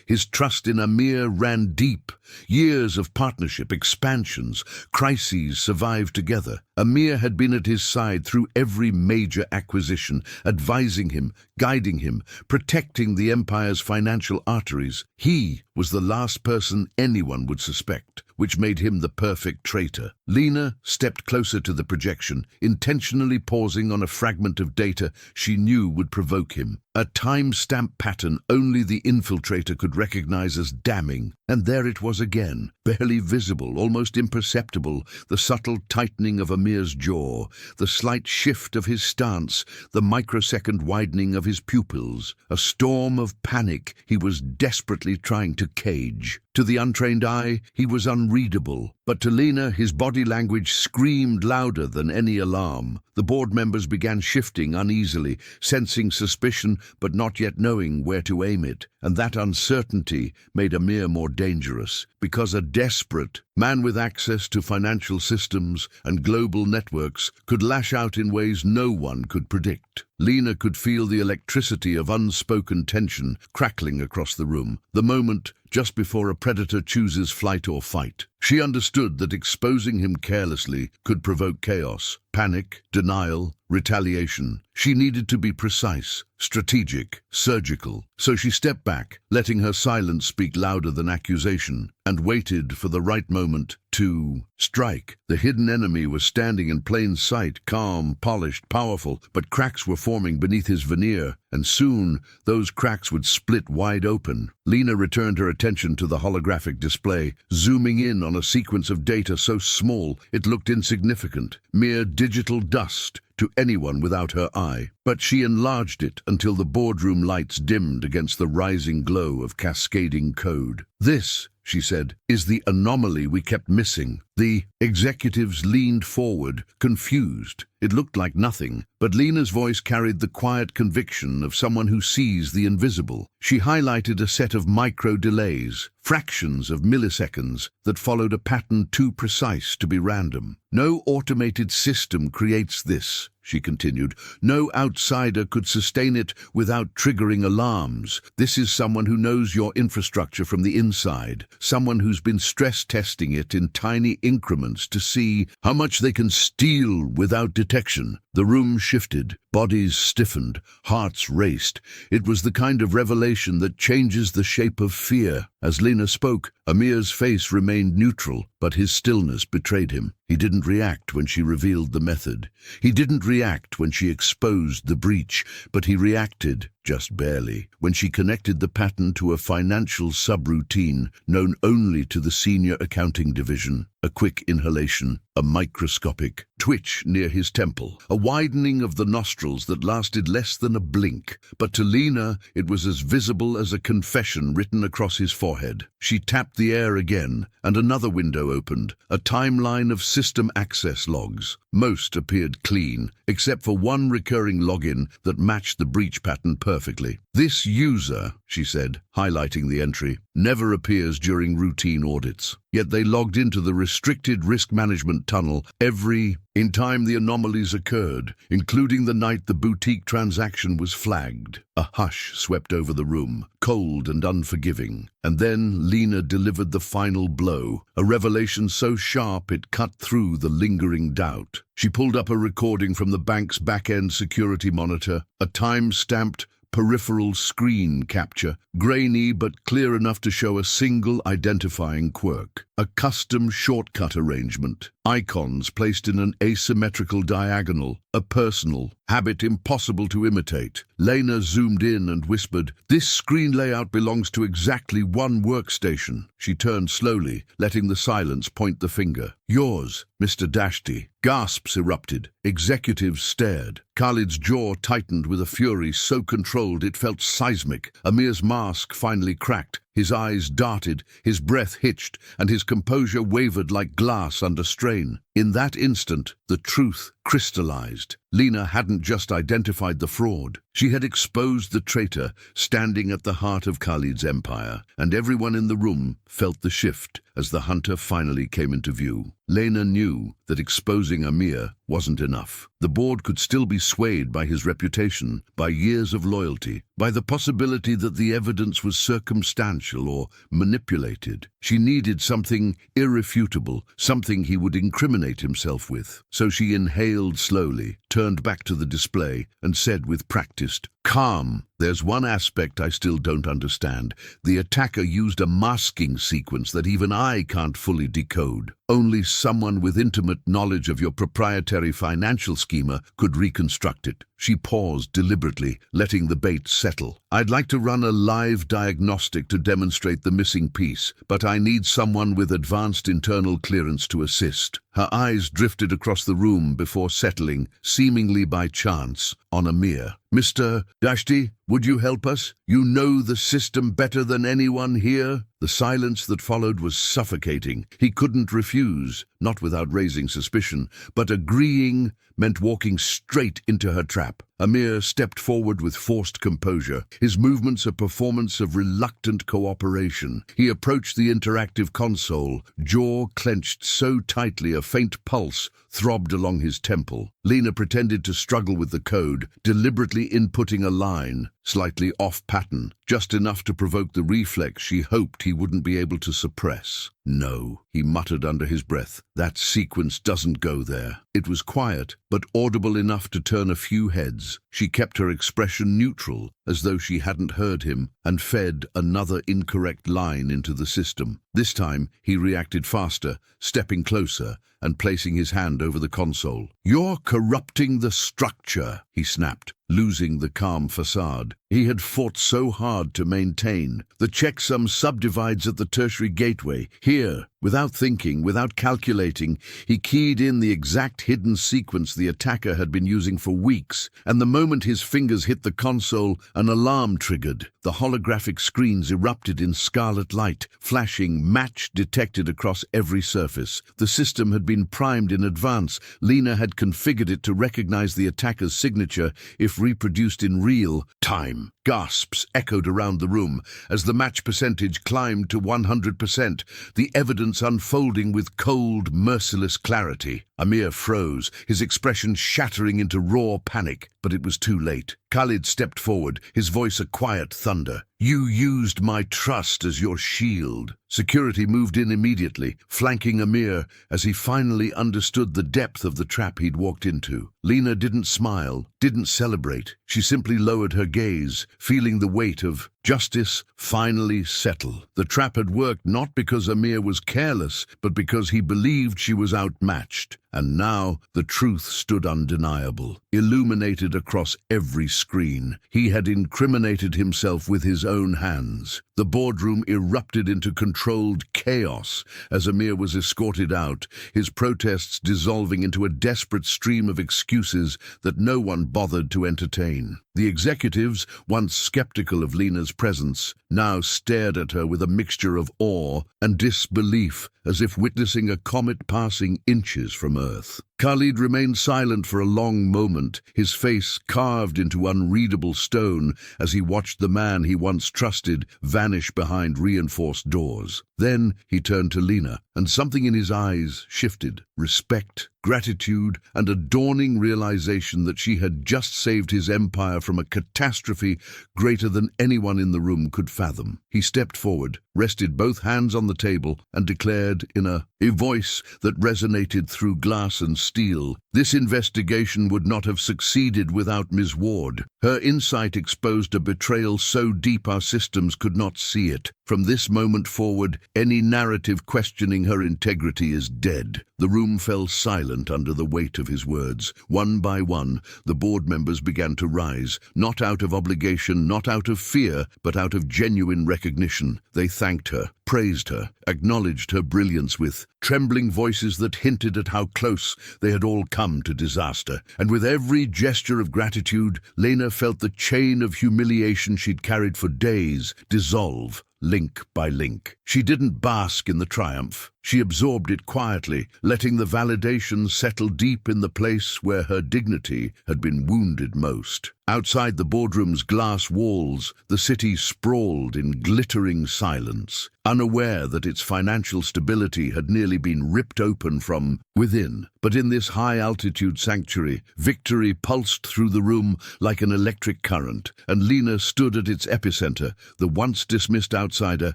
His trust in Amir ran deep. Years of partnership, expansions, crises survived together. Amir had been at his side through every major acquisition, advising him, guiding him, protecting the empire's financial arteries. He was the last person anyone would suspect, which made him the perfect traitor. Lena stepped closer to the projection, intentionally pausing on a fragment of data she knew would provoke him. A time-stamp pattern only the infiltrator could recognize as damning. And there it was again, barely visible, almost imperceptible, the subtle tightening of Amir's jaw, the slight shift of his stance, the microsecond widening of his pupils. A storm of panic he was desperately trying to cage. To the untrained eye, he was unreadable, but to Lena, his body language screamed louder than any alarm. The board members began shifting uneasily, sensing suspicion but not yet knowing where to aim it. And that uncertainty made Amir more dangerous, because a desperate man with access to financial systems and global networks could lash out in ways no one could predict. Lena could feel the electricity of unspoken tension crackling across the room, the moment just before a predator chooses flight or fight. She understood that exposing him carelessly could provoke chaos, panic, denial, retaliation. She needed to be precise, strategic, surgical. So she stepped back, letting her silence speak louder than accusation, and waited for the right moment to strike. The hidden enemy was standing in plain sight, calm, polished, powerful, but cracks were forming beneath his veneer, and soon those cracks would split wide open. Lena returned her attention to the holographic display, zooming in on a sequence of data so small it looked insignificant, mere digital dust to anyone without her eye. But she enlarged it until the boardroom lights dimmed against the rising glow of cascading code. "This," she said, "is the anomaly we kept missing. The executives leaned forward, confused. It looked like nothing, but Lena's voice carried the quiet conviction of someone who sees the invisible. She highlighted a set of micro-delays, fractions of milliseconds, that followed a pattern too precise to be random. No automated system creates this, she continued. No outsider could sustain it without triggering alarms. This is someone who knows your infrastructure from the inside, someone who's been stress testing it in tiny increments to see how much they can steal without detection. The room shifted, bodies stiffened, hearts raced. It was the kind of revelation that changes the shape of fear. As Lena spoke, Amir's face remained neutral, but his stillness betrayed him. He didn't react when she revealed the method. He didn't react when she exposed the breach, but he reacted, just barely, when she connected the pattern to a financial subroutine known only to the senior accounting division. A quick inhalation, a microscopic twitch near his temple, a widening of the nostrils that lasted less than a blink. But to Lena, it was as visible as a confession written across his forehead. She tapped the air again, and another window opened, a timeline of system access logs. Most appeared clean, except for one recurring login that matched the breach pattern perfectly. This user, she said, highlighting the entry, never appears during routine audits. Yet they logged into the restricted risk management tunnel in time the anomalies occurred, including the night the boutique transaction was flagged. A hush swept over the room, cold and unforgiving. And then Lena delivered the final blow, a revelation so sharp it cut through the lingering doubt. She pulled up a recording from the bank's back-end security monitor, a time-stamped, peripheral screen capture, grainy but clear enough to show a single identifying quirk. A custom shortcut arrangement, icons placed in an asymmetrical diagonal, a personal habit impossible to imitate. Lena zoomed in and whispered, "This screen layout belongs to exactly one workstation." She turned slowly, letting the silence point the finger. "Yours, Mr. Dashti." Gasps erupted. Executives stared. Khalid's jaw tightened with a fury so controlled it felt seismic. Amir's mask finally cracked. His eyes darted, his breath hitched, and his composure wavered like glass under strain. In that instant, the truth crystallized. Lena hadn't just identified the fraud. She had exposed the traitor standing at the heart of Khalid's empire, and everyone in the room felt the shift as the hunter finally came into view. Lena knew that exposing Amir wasn't enough. The board could still be swayed by his reputation, by years of loyalty, by the possibility that the evidence was circumstantial or manipulated. She needed something irrefutable, something he would incriminate himself with. So she inhaled slowly, turned back to the display, and said with practiced calm, "There's one aspect I still don't understand. The attacker used a masking sequence that even I can't fully decode. Only someone with intimate knowledge of your proprietary financial schema could reconstruct it." She paused deliberately, letting the bait settle. "I'd like to run a live diagnostic to demonstrate the missing piece, but I need someone with advanced internal clearance to assist." Her eyes drifted across the room before settling, seemingly by chance, on Amir. "Mr. Dashti, would you help us? You know the system better than anyone here." The silence that followed was suffocating. He couldn't refuse, not without raising suspicion, but agreeing meant walking straight into her trap. Amir stepped forward with forced composure, his movements a performance of reluctant cooperation. He approached the interactive console, jaw clenched so tightly a faint pulse throbbed along his temple. Lena pretended to struggle with the code, deliberately inputting a line, slightly off pattern, just enough to provoke the reflex she hoped he wouldn't be able to suppress. "No," he muttered under his breath, "that sequence doesn't go there." It was quiet, but audible enough to turn a few heads. She kept her expression neutral, as though she hadn't heard him, and fed another incorrect line into the system. This time, he reacted faster, stepping closer and placing his hand over the console. "You're corrupting the structure," he snapped, losing the calm facade he had fought so hard to maintain. "The checksum subdivides at the tertiary gateway, here, Without thinking, without calculating, he keyed in the exact hidden sequence the attacker had been using for weeks, and the moment his fingers hit the console, an alarm triggered. The holographic screens erupted in scarlet light, flashing match detected across every surface. The system had been primed in advance. Lena had configured it to recognize the attacker's signature if reproduced in real time. Gasps echoed around the room as the match percentage climbed to 100%, the evidence unfolding with cold, merciless clarity. Amir froze, his expression shattering into raw panic, but it was too late. Khalid stepped forward, his voice a quiet thunder. "You used my trust as your shield." Security moved in immediately, flanking Amir as he finally understood the depth of the trap he'd walked into. Lena didn't smile, didn't celebrate. She simply lowered her gaze, feeling the weight of justice finally settle. The trap had worked not because Amir was careless, but because he believed she was outmatched. And now the truth stood undeniable, illuminated across every screen. He had incriminated himself with his own hands. The boardroom erupted into controlled chaos as Amir was escorted out, his protests dissolving into a desperate stream of excuses that no one bothered to entertain. The executives, once skeptical of Lena's presence, now stared at her with a mixture of awe and disbelief, as if witnessing a comet passing inches from Earth. Khalid remained silent for a long moment, his face carved into unreadable stone as he watched the man he once trusted vanish behind reinforced doors. Then he turned to Lena, and something in his eyes shifted. Respect, gratitude, and a dawning realization that she had just saved his empire from a catastrophe greater than anyone in the room could fathom. He stepped forward, rested both hands on the table, and declared in a voice that resonated through glass and steel, "This investigation would not have succeeded without Ms. Ward. Her insight exposed a betrayal so deep our systems could not see it. From this moment forward, any narrative questioning her integrity is dead." The room fell silent under the weight of his words. One by one, the board members began to rise, not out of obligation, not out of fear, but out of genuine recognition. They thanked her, praised her, acknowledged her brilliance with trembling voices that hinted at how close they had all come to disaster. And with every gesture of gratitude, Lena felt the chain of humiliation she'd carried for days dissolve, link by link. She didn't bask in the triumph. She absorbed it quietly, letting the validation settle deep in the place where her dignity had been wounded most. Outside the boardroom's glass walls, the city sprawled in glittering silence, unaware that its financial stability had nearly been ripped open from within. But in this high-altitude sanctuary, victory pulsed through the room like an electric current, and Lena stood at its epicenter, the once dismissed outsider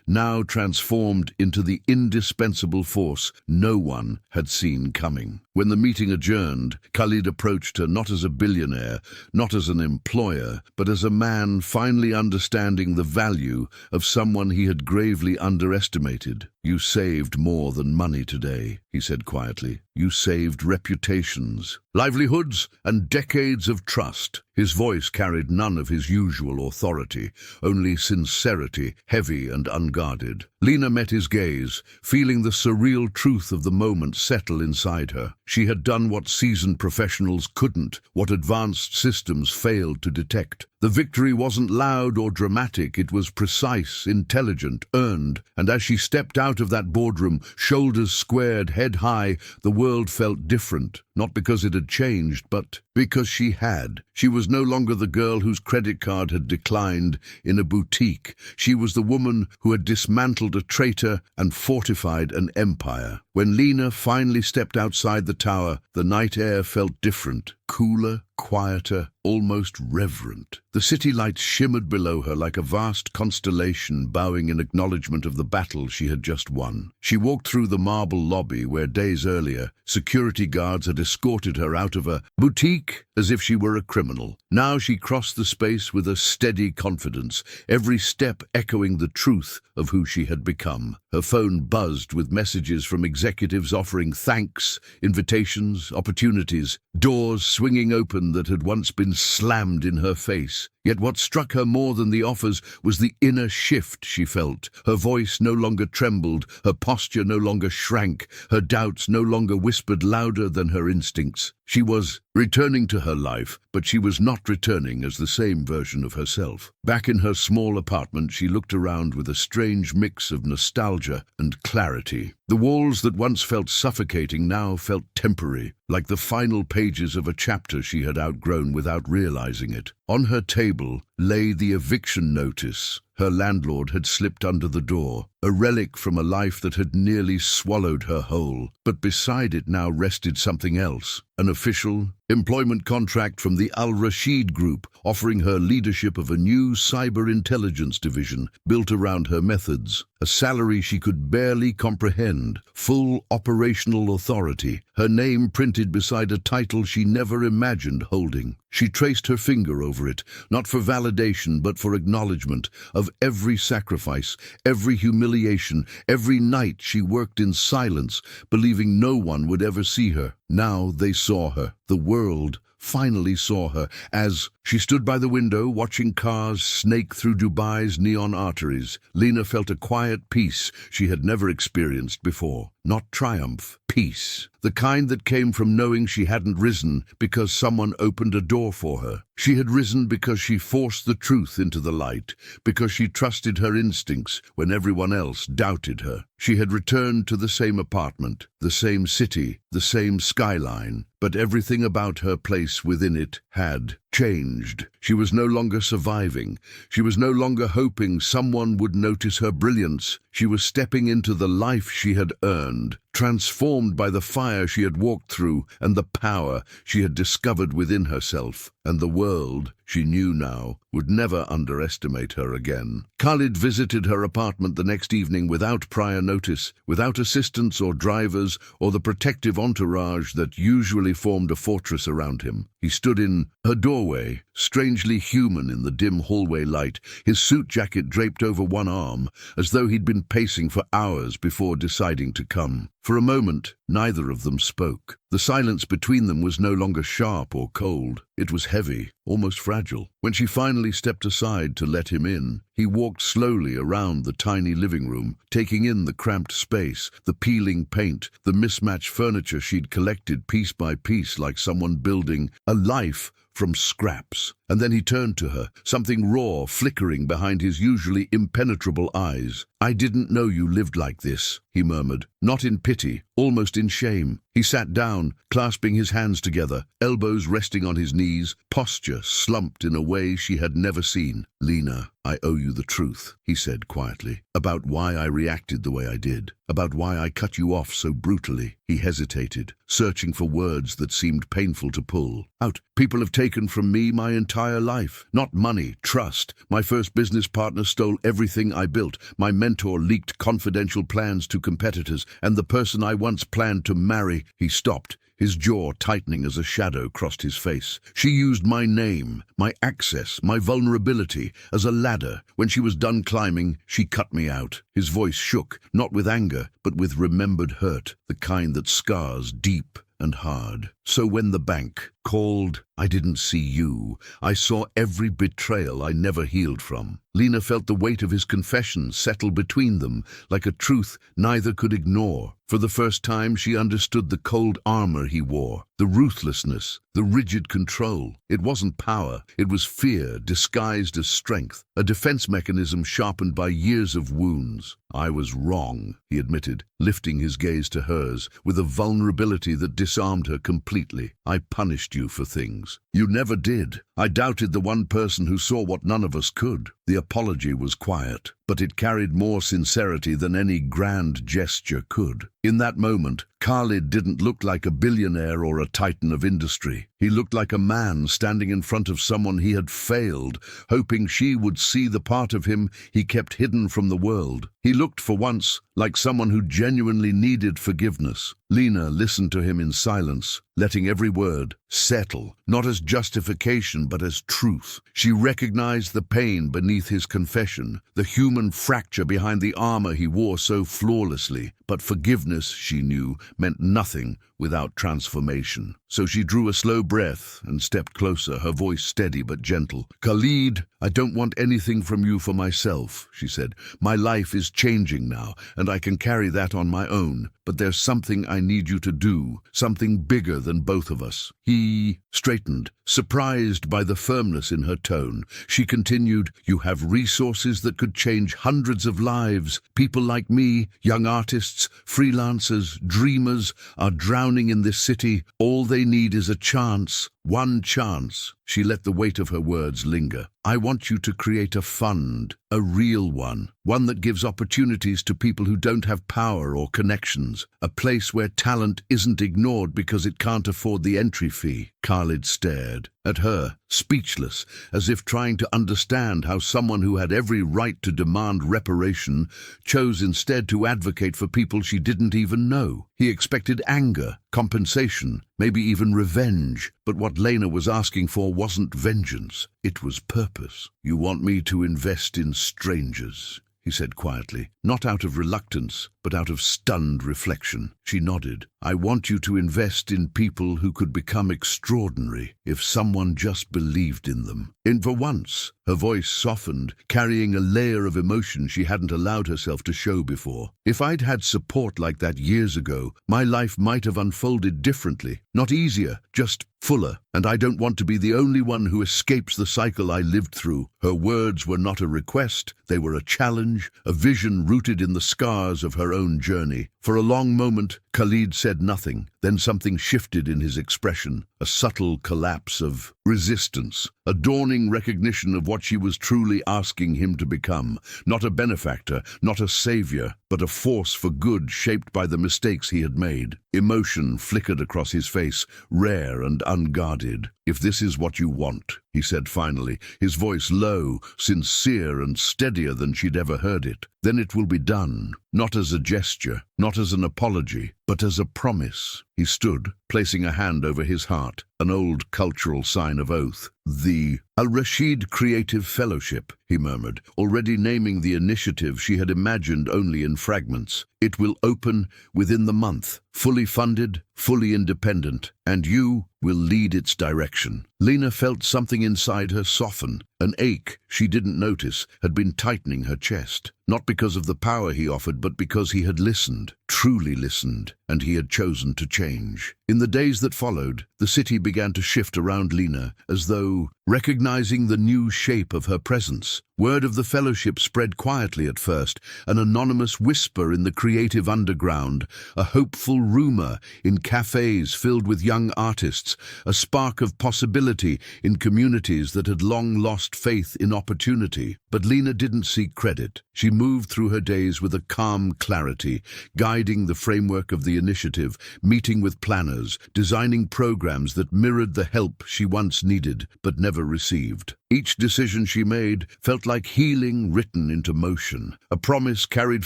now transformed into the indispensable force no one had seen coming. When the meeting adjourned, Khalid approached her not as a billionaire, not as an employer, but as a man finally understanding the value of someone he had gravely underestimated. "You saved more than money today," he said quietly. "You saved reputations, livelihoods, and decades of trust." His voice carried none of his usual authority, only sincerity, heavy and unguarded. Lena met his gaze, feeling the surreal truth of the moment settle inside her. She had done what seasoned professionals couldn't, what advanced systems failed to detect. The victory wasn't loud or dramatic, it was precise, intelligent, earned, and as she stepped out of that boardroom, shoulders squared, head high, the world felt different, not because it had changed, but because she had. She was no longer the girl whose credit card had declined in a boutique. She was the woman who had dismantled a traitor and fortified an empire. When Lena finally stepped outside the tower, the night air felt different, cooler, quieter, almost reverent. The city lights shimmered below her like a vast constellation bowing in acknowledgement of the battle she had just won. She walked through the marble lobby where days earlier security guards had escorted her out of a boutique as if she were a criminal. Now she crossed the space with a steady confidence, every step echoing the truth of who she had become. Her phone buzzed with messages from executives offering thanks, invitations, opportunities, doors swinging open that had once been slammed in her face. Yet what struck her more than the offers was the inner shift she felt. Her voice no longer trembled, her posture no longer shrank, her doubts no longer whispered louder than her instincts. She was returning to her life, but she was not returning as the same version of herself. Back in her small apartment, she looked around with a strange mix of nostalgia and clarity. The walls that once felt suffocating now felt temporary, like the final pages of a chapter she had outgrown without realizing it. On her table lay the eviction notice her landlord had slipped under the door, a relic from a life that had nearly swallowed her whole. But beside it now rested something else, an official employment contract from the Al-Rashid Group, offering her leadership of a new cyber intelligence division built around her methods, a salary she could barely comprehend, full operational authority, her name printed beside a title she never imagined holding. She traced her finger over it, not for validation but for acknowledgement of every sacrifice, every humiliation, every night she worked in silence, believing no one would ever see her. Now they saw her. The world finally saw her as she stood by the window watching cars snake through Dubai's neon arteries. Lena felt a quiet peace she had never experienced before. Not triumph, peace. The kind that came from knowing she hadn't risen because someone opened a door for her. She had risen because she forced the truth into the light, because she trusted her instincts when everyone else doubted her. She had returned to the same apartment, the same city, the same skyline, but everything about her place within it had changed. She was no longer surviving. She was no longer hoping someone would notice her brilliance. She was stepping into the life she had earned, transformed by the fire she had walked through and the power she had discovered within herself. And the world, she knew now, would never underestimate her again. Khalid visited her apartment the next evening without prior notice, without assistants or drivers or the protective entourage that usually formed a fortress around him. He stood in her doorway, strangely human in the dim hallway light, his suit jacket draped over one arm, as though he'd been pacing for hours before deciding to come. For a moment, neither of them spoke. The silence between them was no longer sharp or cold. It was heavy, almost fragile. When she finally stepped aside to let him in, he walked slowly around the tiny living room, taking in the cramped space, the peeling paint, the mismatched furniture she'd collected piece by piece like someone building a life from scraps. And then he turned to her, something raw flickering behind his usually impenetrable eyes. "I didn't know you lived like this," he murmured, not in pity, almost in shame. He sat down, clasping his hands together, elbows resting on his knees, posture slumped in a way she had never seen. "Lena, I owe you the truth," he said quietly, "about why I reacted the way I did, about why I cut you off so brutally." He hesitated, searching for words that seemed painful to pull out. "People have taken from me my entire life. Not money, trust. My first business partner stole everything I built. My mentor leaked confidential plans to competitors, and the person I once planned to marry." He stopped, his jaw tightening as a shadow crossed his face. "She used my name, my access, my vulnerability as a ladder. When she was done climbing, she cut me out." His voice shook, not with anger, but with remembered hurt, the kind that scars deep and hard. "So when the bank called, I didn't see you. I saw every betrayal I never healed from." Lena felt the weight of his confession settle between them, like a truth neither could ignore. For the first time, she understood the cold armor he wore, the ruthlessness, the rigid control. It wasn't power, it was fear disguised as strength, a defense mechanism sharpened by years of wounds. "I was wrong," he admitted, lifting his gaze to hers, with a vulnerability that disarmed her completely. "I punished you for things you never did. I doubted the one person who saw what none of us could." The apology was quiet, but it carried more sincerity than any grand gesture could. In that moment, Khalid didn't look like a billionaire or a titan of industry. He looked like a man standing in front of someone he had failed, hoping she would see the part of him he kept hidden from the world. He looked for once like someone who genuinely needed forgiveness. Lena listened to him in silence, letting every word settle, not as justification but as truth. She recognized the pain beneath his confession, the human fracture behind the armor he wore so flawlessly. But forgiveness, she knew, meant nothing without transformation. so she drew a slow breath and stepped closer, her voice steady but gentle. "Khalid, I don't want anything from you for myself," she said. "My life is changing now, and I can carry that on my own. But there's something I need you to do, something bigger than both of us." He straightened, surprised by the firmness in her tone. She continued, "You have resources that could change hundreds of lives. People like me, young artists, freelancers, dreamers, are drowning in this city. All they need is a chance. One chance." She let the weight of her words linger. "I want you to create a fund, a real one that gives opportunities to people who don't have power or connections, a place where talent isn't ignored because it can't afford the entry fee." Khalid stared at her, speechless, as if trying to understand how someone who had every right to demand reparation chose instead to advocate for people she didn't even know. He expected anger, compensation, maybe even revenge, but what Lena was asking for wasn't vengeance, it was purpose. "You want me to invest in strangers," he said quietly, not out of reluctance, but out of stunned reflection. She nodded. "I want you to invest in people who could become extraordinary if someone just believed in them." And for once, her voice softened, carrying a layer of emotion she hadn't allowed herself to show before. "If I'd had support like that years ago, my life might have unfolded differently. Not easier, just fuller. And I don't want to be the only one who escapes the cycle I lived through." Her words were not a request, they were a challenge, a vision rooted in the scars of her own journey. For a long moment, Khalid said nothing. Then something shifted in his expression, a subtle collapse of resistance, a dawning recognition of what she was truly asking him to become. Not a benefactor, not a savior, but a force for good shaped by the mistakes he had made. Emotion flickered across his face, rare and unguarded. "If this is what you want," he said finally, his voice low, sincere and steadier than she'd ever heard it, "then it will be done. Not as a gesture, not as an apology, but as a promise." He stood, placing a hand over his heart, an old cultural sign of oath. "The Al-Rashid Creative Fellowship," he murmured, already naming the initiative she had imagined only in fragments. "It will open within the month, fully funded, fully independent, and you will lead its direction." Lena felt something inside her soften. An ache she didn't notice had been tightening her chest, not because of the power he offered, but because he had listened, truly listened, and he had chosen to change. In the days that followed, the city began to shift around Lena, as though recognizing the new shape of her presence. Word of the fellowship spread quietly at first, an anonymous whisper in the creative underground, a hopeful rumor in cafes filled with young artists, a spark of possibility in communities that had long lost faith in opportunity. But Lena didn't seek credit. She moved through her days with a calm clarity, guiding the framework of the initiative, meeting with planners, designing programs that mirrored the help she once needed but never received. Each decision she made felt like healing written into motion, a promise carried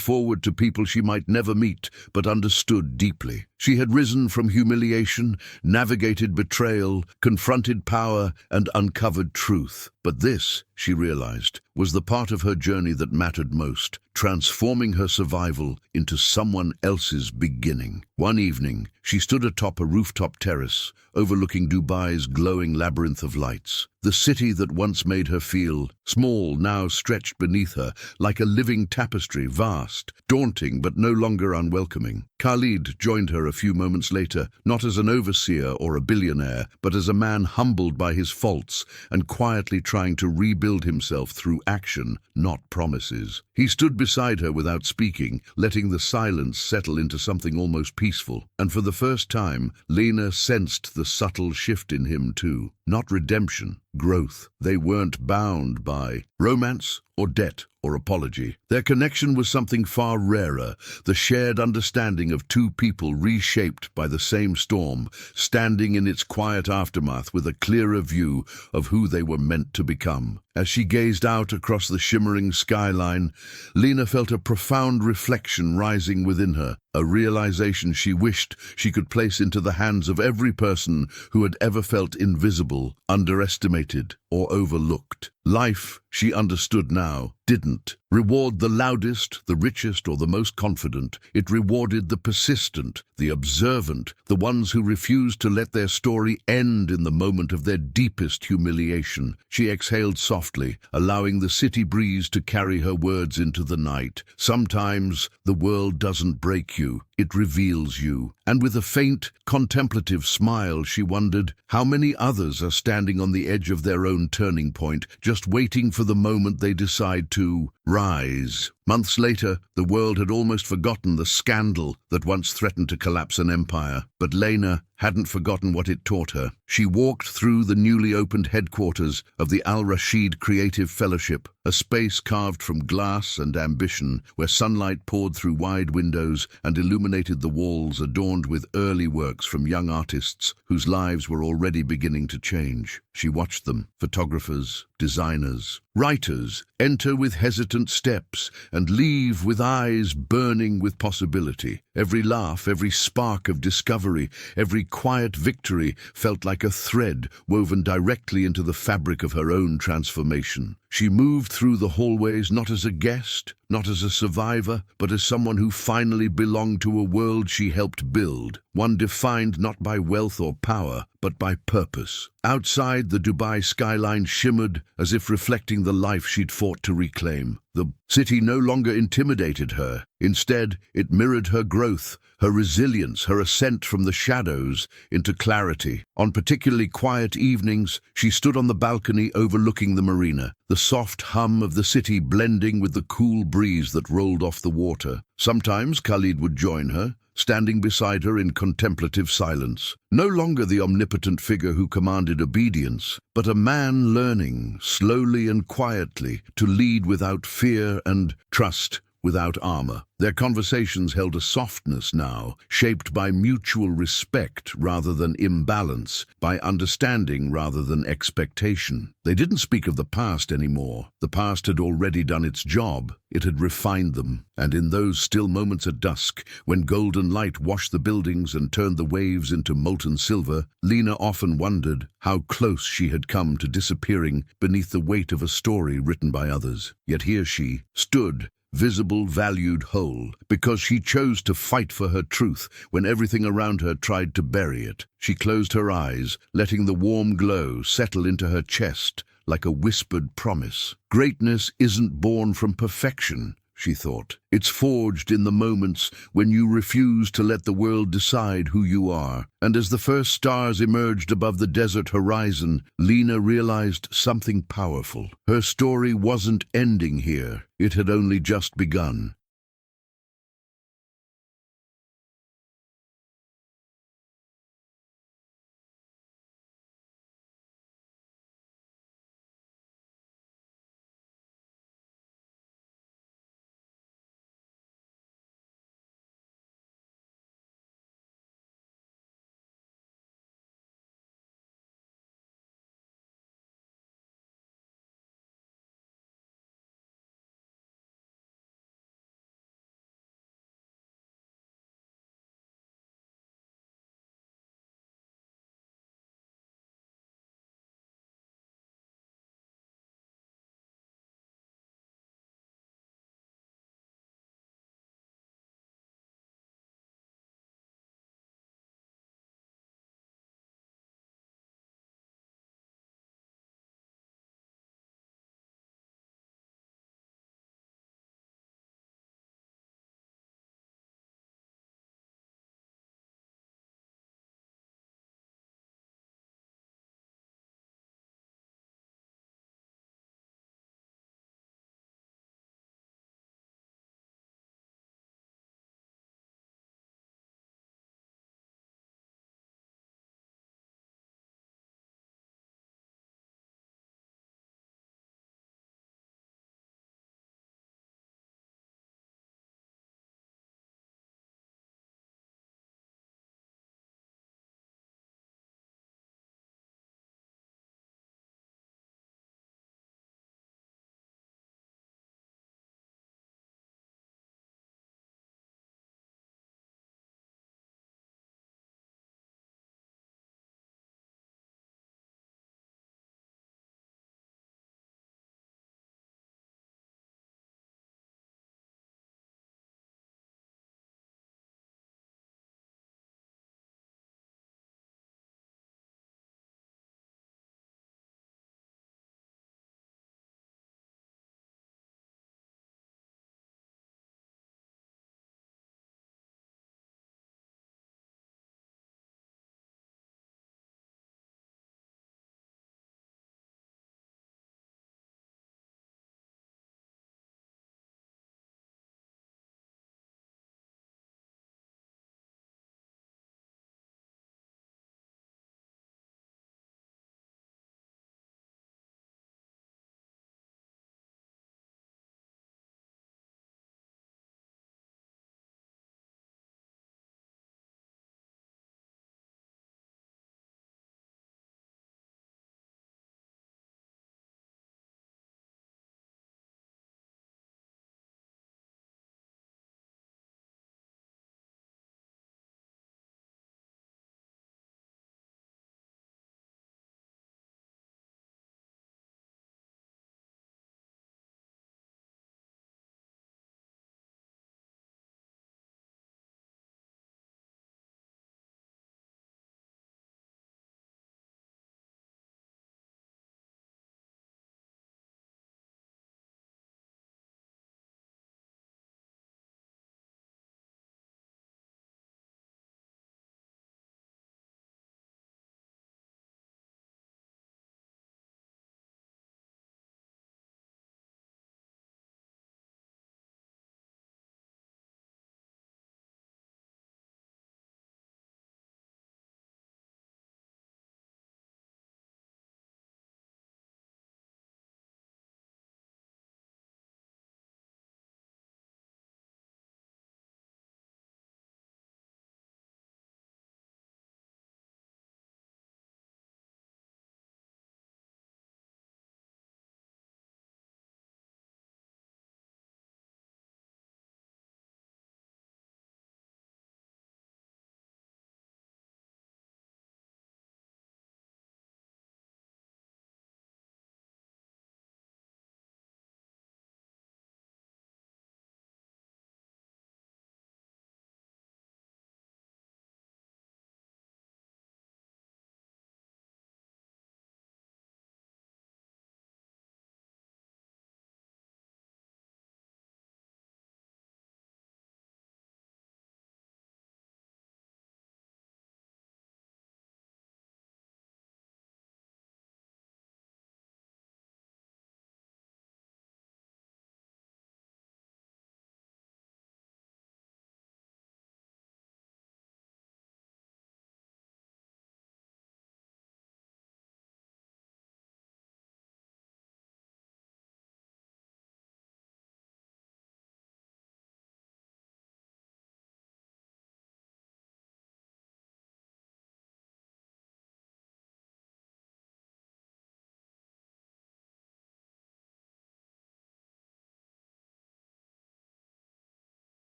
forward to people she might never meet but understood deeply. She had risen from humiliation, navigated betrayal, confronted power, and uncovered truth. But this, she realized, was the part of her journey that mattered most, transforming her survival into someone else's beginning. One evening, she stood atop a rooftop terrace, overlooking Dubai's glowing labyrinth of lights. The city that once made her feel small now stretched beneath her, like a living tapestry, vast, daunting but no longer unwelcoming. Khalid joined her a few moments later, not as an overseer or a billionaire, but as a man humbled by his faults and quietly trying to rebuild himself through action, not promises. He stood beside her without speaking, letting the silence settle into something almost peaceful. And for the first time, Lena sensed the subtle shift in him too. Not redemption, growth. They weren't bound by romance or debt or apology. Their connection was something far rarer, the shared understanding of two people reshaped by the same storm, standing in its quiet aftermath with a clearer view of who they were meant to become. As she gazed out across the shimmering skyline, Lena felt a profound reflection rising within her, a realization she wished she could place into the hands of every person who had ever felt invisible, underestimated, or overlooked. Life, she understood now, didn't reward the loudest, the richest, or the most confident. It rewarded the persistent, the observant, the ones who refused to let their story end in the moment of their deepest humiliation. She exhaled softly, allowing the city breeze to carry her words into the night. Sometimes the world doesn't break you, it reveals you. And with a faint, contemplative smile, she wondered how many others are standing on the edge of their own turning point, just waiting for the moment they decide to rise. Months later, the world had almost forgotten the scandal that once threatened to collapse an empire. But Lena hadn't forgotten what it taught her. She walked through the newly opened headquarters of the Al-Rashid Creative Fellowship, a space carved from glass and ambition, where sunlight poured through wide windows and illuminated the walls adorned with early works from young artists whose lives were already beginning to change. She watched them, photographers, designers, writers, enter with hesitant steps and leave with eyes burning with possibility. Every laugh, every spark of discovery, every quiet victory felt like a thread woven directly into the fabric of her own transformation. She moved through the hallways not as a guest, not as a survivor, but as someone who finally belonged to a world she helped build, one defined not by wealth or power, but by purpose. Outside, the Dubai skyline shimmered as if reflecting the life she'd fought to reclaim. The city no longer intimidated her. Instead, it mirrored her growth, her resilience, her ascent from the shadows into clarity. On particularly quiet evenings, she stood on the balcony overlooking the marina, the soft hum of the city blending with the cool breeze that rolled off the water. Sometimes Khalid would join her, standing beside her in contemplative silence. No longer the omnipotent figure who commanded obedience, but a man learning, slowly and quietly, to lead without fear and trust without armor. Their conversations held a softness now, shaped by mutual respect rather than imbalance, by understanding rather than expectation. They didn't speak of the past anymore. The past had already done its job. It had refined them. And in those still moments at dusk, when golden light washed the buildings and turned the waves into molten silver, Lena often wondered how close she had come to disappearing beneath the weight of a story written by others. Yet here she stood, visible, valued, whole, because she chose to fight for her truth when everything around her tried to bury it. She closed her eyes, letting the warm glow settle into her chest like a whispered promise. Greatness isn't born from perfection, she thought. It's forged in the moments when you refuse to let the world decide who you are. And as the first stars emerged above the desert horizon, Lena realized something powerful. Her story wasn't ending here. It had only just begun.